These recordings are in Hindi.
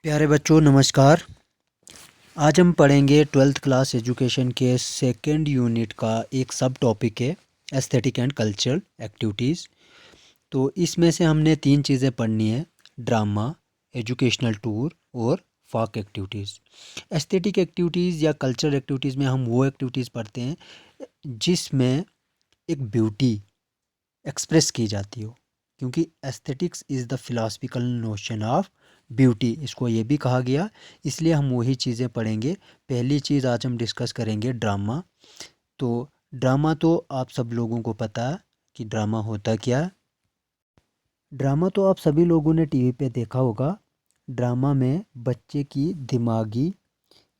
प्यारे बच्चों नमस्कार। आज हम पढ़ेंगे ट्वेल्थ क्लास एजुकेशन के सेकंड यूनिट का एक सब टॉपिक है एस्थेटिक एंड कल्चरल एक्टिविटीज़। तो इसमें से हमने तीन चीज़ें पढ़नी है, ड्रामा, एजुकेशनल टूर और फॉक एक्टिविटीज़। एस्थेटिक एक्टिविटीज़ या कल्चरल एक्टिविटीज़ में हम वो एक्टिविटीज़ पढ़ते हैं जिसमें एक ब्यूटी एक्सप्रेस की जाती हो, क्योंकि aesthetics is the philosophical notion of beauty, इसको ये भी कहा गया, इसलिए हम वही चीज़ें पढ़ेंगे। पहली चीज़ आज हम डिस्कस करेंगे ड्रामा। तो ड्रामा तो आप सब लोगों को पता है कि ड्रामा होता क्या है। ड्रामा तो आप सभी लोगों ने टीवी पे देखा होगा। ड्रामा में बच्चे की दिमागी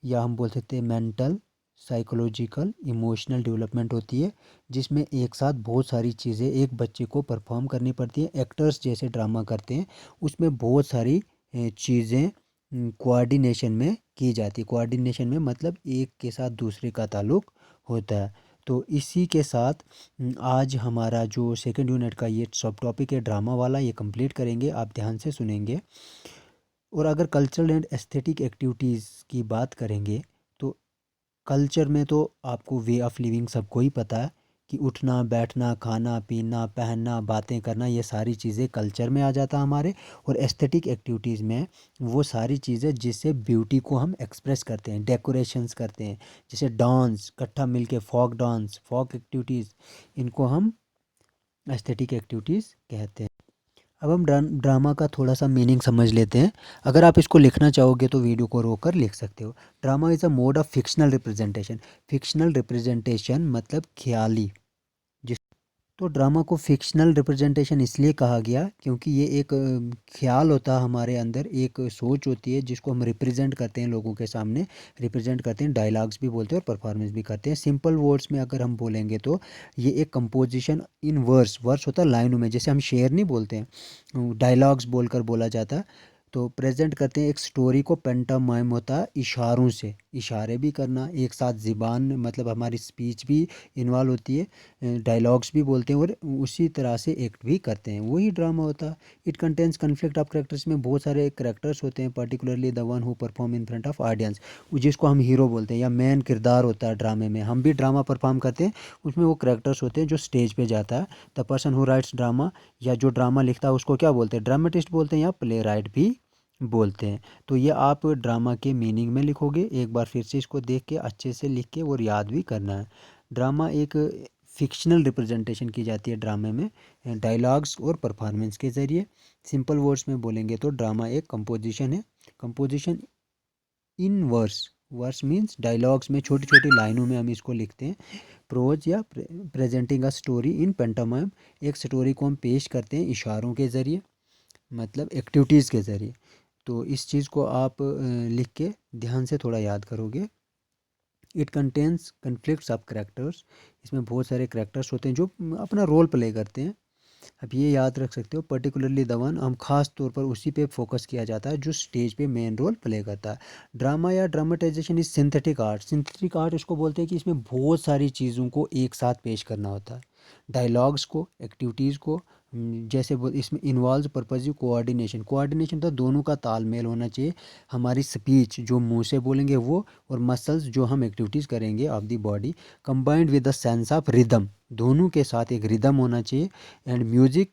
या हम बोल सकते हैं मेंटल, साइकोलॉजिकल, इमोशनल डेवलपमेंट होती है, जिसमें एक साथ बहुत सारी चीज़ें एक बच्चे को परफॉर्म करनी पड़ती हैं। एक्टर्स जैसे ड्रामा करते हैं उसमें बहुत सारी चीज़ें कोऑर्डिनेशन में की जाती है। कोऑर्डिनेशन में मतलब एक के साथ दूसरे का ताल्लुक होता है। तो इसी के साथ आज हमारा जो सेकंड यूनिट का ये सब टॉपिक है ड्रामा वाला, ये कंप्लीट करेंगे, आप ध्यान से सुनेंगे। और अगर कल्चरल एंड एस्थेटिक एक्टिविटीज़ की बात करेंगे तो कल्चर में तो आपको वे ऑफ लिविंग सबको ही पता है कि उठना बैठना, खाना पीना, पहनना, बातें करना, ये सारी चीज़ें कल्चर में आ जाता है हमारे। और एस्थेटिक एक्टिविटीज़ में वो सारी चीज़ें जिससे ब्यूटी को हम एक्सप्रेस करते हैं, डेकोरेशंस करते हैं, जैसे डांस, इकट्ठा मिलके फोक डांस, फोक एक्टिविटीज़, इनको हम एस्थेटिक एक्टिविटीज़ कहते हैं। अब हम ड्रामा का थोड़ा सा मीनिंग समझ लेते हैं। अगर आप इसको लिखना चाहोगे तो वीडियो को रोक कर लिख सकते हो। Drama is a mode of fictional representation. Fictional representation मतलब ख्याली। जिस तो ड्रामा को फिक्शनल रिप्रेजेंटेशन इसलिए कहा गया क्योंकि ये एक ख्याल होता है हमारे अंदर, एक सोच होती है जिसको हम रिप्रेजेंट करते हैं, लोगों के सामने रिप्रेजेंट करते हैं। डायलॉग्स भी बोलते हैं और परफॉर्मेंस भी करते हैं। सिंपल वर्ड्स में अगर हम बोलेंगे तो ये एक कंपोजिशन इन वर्स, वर्स होता है लाइनों में, जैसे हम शेर नहीं बोलते हैं, डायलॉग्स बोलकर बोला जाता है। तो प्रेजेंट करते हैं एक स्टोरी को। पेंटामाइम होता है इशारों से, इशारे भी करना, एक साथ ज़िबान मतलब हमारी स्पीच भी इन्वॉल्व होती है, डायलॉग्स भी बोलते हैं और उसी तरह से एक्ट भी करते हैं, वही ड्रामा होता है। It contains conflict of characters, में बहुत सारे करेक्टर्स होते हैं, particularly the one who perform in front of audience, जिसको हम हीरो बोलते हैं या मेन किरदार होता है ड्रामे में। हम भी ड्रामा परफॉर्म करते हैं, उसमें वो करेक्टर्स होते हैं जो स्टेज पे जाता है। The person who rights drama, या जो ड्रामा लिखता है उसको क्या बोलते हैं, ड्रामेटिस्ट बोलते हैं या प्ले राइट भी बोलते हैं। तो ये आप ड्रामा के मीनिंग में लिखोगे, एक बार फिर से इसको देख के अच्छे से लिख के और याद भी करना है। ड्रामा एक फिक्शनल रिप्रेजेंटेशन की जाती है ड्रामे में, डायलॉग्स और परफॉर्मेंस के ज़रिए। सिंपल वर्ड्स में बोलेंगे तो ड्रामा एक कंपोजिशन है। Composition in verse, verse means dialogues में छोटी छोटी लाइनों में हम इसको लिखते हैं। प्रोज या प्रेजेंटिंग अ स्टोरी इन पेंटामाइम, एक स्टोरी को हम पेश करते हैं इशारों के ज़रिए, मतलब एक्टिविटीज़ के ज़रिए। तो इस चीज़ को आप लिख के ध्यान से थोड़ा याद करोगे। It contains conflicts of characters, इसमें बहुत सारे करेक्टर्स होते हैं जो अपना रोल प्ले करते हैं। अब ये याद रख सकते हो, पर्टिकुलरली द वन, हम खास तौर पर उसी पे फोकस किया जाता है जो स्टेज पे मेन रोल प्ले करता है। ड्रामा या dramatisation is synthetic art. Synthetic art इसको बोलते हैं कि इसमें बहुत सारी चीज़ों को एक साथ पेश करना होता है, डायलॉग्स को, एक्टिविटीज़ को, जैसे इसमें इन्वॉल्व पर्पजिव कोऑर्डिनेशन। कोऑर्डिनेशन तो दोनों का तालमेल होना चाहिए, हमारी स्पीच जो मुंह से बोलेंगे वो, और मसल्स जो हम एक्टिविटीज़ करेंगे of the body, combined with the sense of rhythm, दोनों के साथ एक रिदम होना चाहिए। And music,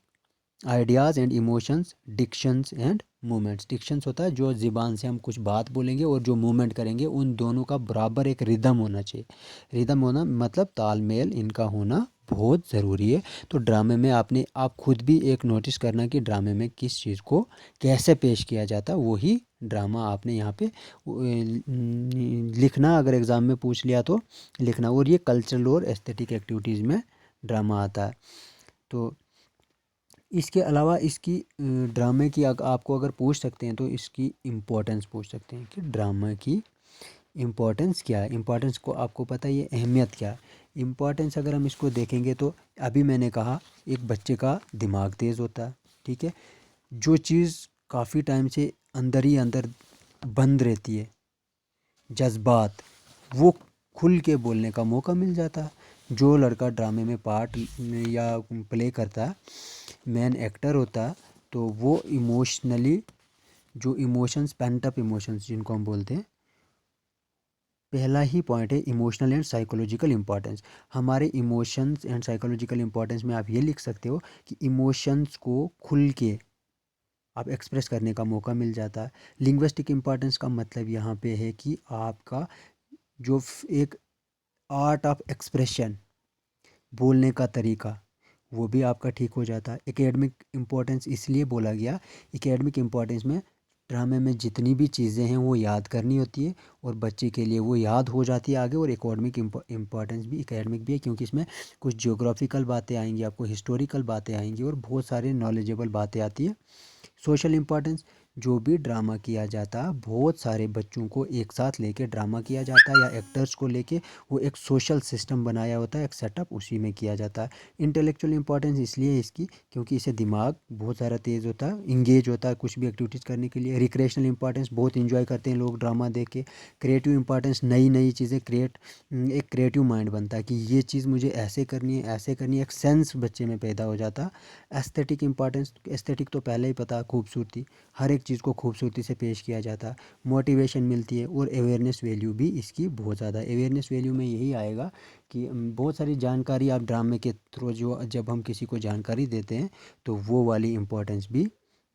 ideas and emotions, dictions and movements. Dictions होता है जो ज़िबान से हम कुछ बात बोलेंगे और जो मूवमेंट करेंगे, उन दोनों का बराबर एक रिदम होना चाहिए। रिदम होना मतलब तालमेल इनका होना बहुत ज़रूरी है। तो ड्रामे में आप खुद भी एक नोटिस करना कि ड्रामे में किस चीज़ को कैसे पेश किया जाता है, वही ड्रामा आपने यहाँ पे लिखना, अगर एग्ज़ाम में पूछ लिया तो लिखना। और ये कल्चरल और एस्थेटिक एक्टिविटीज़ में ड्रामा आता है। तो इसके अलावा इसकी ड्रामे की आपको अगर पूछ सकते हैं तो इसकी इम्पोर्टेंस पूछ सकते हैं कि ड्रामा की इम्पोर्टेंस क्या है। इम्पोर्टेंस को आपको पता है, ये अहमियत क्या है। इम्पोर्टेंस अगर हम इसको देखेंगे तो अभी मैंने कहा एक बच्चे का दिमाग तेज़ होता है, ठीक है, जो चीज़ काफ़ी टाइम से अंदर ही अंदर बंद रहती है, जज्बात, वो खुल के बोलने का मौका मिल जाता है। जो लड़का ड्रामे में पार्ट या प्ले करता है, मेन एक्टर होता है, तो वो इमोशनली जो इमोशंस, पेंट अप इमोशंस जिनको हम बोलते हैं, पहला ही पॉइंट है इमोशनल एंड साइकोलॉजिकल इंपॉर्टेंस। हमारे इमोशंस एंड साइकोलॉजिकल इंपॉर्टेंस में आप ये लिख सकते हो कि इमोशंस को खुल के आप एक्सप्रेस करने का मौका मिल जाता है। लिंग्विस्टिक इंपॉर्टेंस का मतलब यहाँ पे है कि आपका जो एक आर्ट ऑफ एक्सप्रेशन, बोलने का तरीका, वो भी आपका ठीक हो जाता है। एकेडमिक इम्पोर्टेंस इसलिए बोला गया, एकेडमिक इम्पोर्टेंस में ड्रामे में जितनी भी चीज़ें हैं वो याद करनी होती है और बच्चे के लिए वो याद हो जाती है आगे। और एकेडमिक इम्पोर्टेंस भी एकेडमिक भी है क्योंकि इसमें कुछ जियोग्राफिकल बातें आएंगी, आपको हिस्टोरिकल बातें आएंगी और बहुत सारे नॉलेजेबल बातें आती है। सोशल इम्पोर्टेंस, जो भी ड्रामा किया जाता है बहुत सारे बच्चों को एक साथ लेके ड्रामा किया जाता है या एक्टर्स को लेके, वो एक सोशल सिस्टम बनाया होता है, एक सेटअप उसी में किया जाता है। इंटेलेक्चुअल इंपॉर्टेंस इसलिए है इसकी क्योंकि इससे दिमाग बहुत सारा तेज़ होता है, इंगेज होता है कुछ भी एक्टिविटीज़ करने के लिए। रिक्रिएशनल इंपॉर्टेंस, बहुत इंजॉय करते हैं लोग ड्रामा देख के। क्रिएटिव इंपॉर्टेंस, नई नई चीज़ें एक क्रिएटिव माइंड बनता है कि ये चीज़ मुझे ऐसे करनी है, ऐसे करनी है, एक सेंस बच्चे में पैदा हो जाता है। एस्थेटिक इंपॉर्टेंस, एस्थेटिक तो पहले ही पता, खूबसूरती, हर एक चीज़ को खूबसूरती से पेश किया जाता है। मोटिवेशन मिलती है और अवेयरनेस वैल्यू भी इसकी बहुत ज़्यादा है। अवेयरनेस वैल्यू में यही आएगा कि बहुत सारी जानकारी आप ड्रामे के थ्रू, जो जब हम किसी को जानकारी देते हैं तो वो वाली इम्पोर्टेंस भी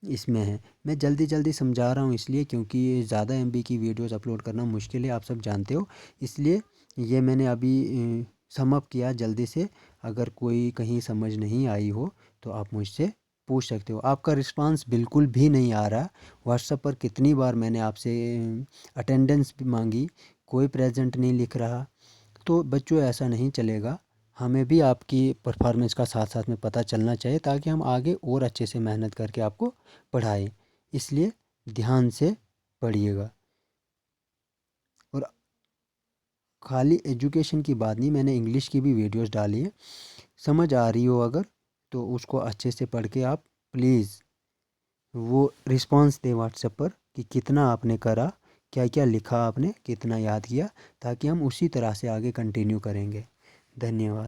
इसमें है। मैं जल्दी जल्दी समझा रहा हूँ इसलिए क्योंकि ज़्यादा MB की वीडियोस अपलोड करना मुश्किल है, आप सब जानते हो, इसलिए ये मैंने अभी सम अप किया जल्दी से। अगर कोई कहीं समझ नहीं आई हो तो आप मुझसे पूछ सकते हो। आपका रिस्पांस बिल्कुल भी नहीं आ रहा। व्हाट्सएप पर कितनी बार मैंने आपसे अटेंडेंस भी मांगी, कोई प्रेजेंट नहीं लिख रहा। तो बच्चों ऐसा नहीं चलेगा, हमें भी आपकी परफॉर्मेंस का साथ साथ में पता चलना चाहिए ताकि हम आगे और अच्छे से मेहनत करके आपको पढ़ाएं। इसलिए ध्यान से पढ़िएगा। और खाली एजुकेशन की बात नहीं, मैंने इंग्लिश की भी वीडियोस डाली है, समझ आ रही हो अगर तो उसको अच्छे से पढ़ के आप प्लीज़ वो रिस्पांस दें व्हाट्सएप पर कि कितना आपने करा, क्या क्या लिखा आपने, कितना याद किया, ताकि हम उसी तरह से आगे कंटिन्यू करेंगे। धन्यवाद।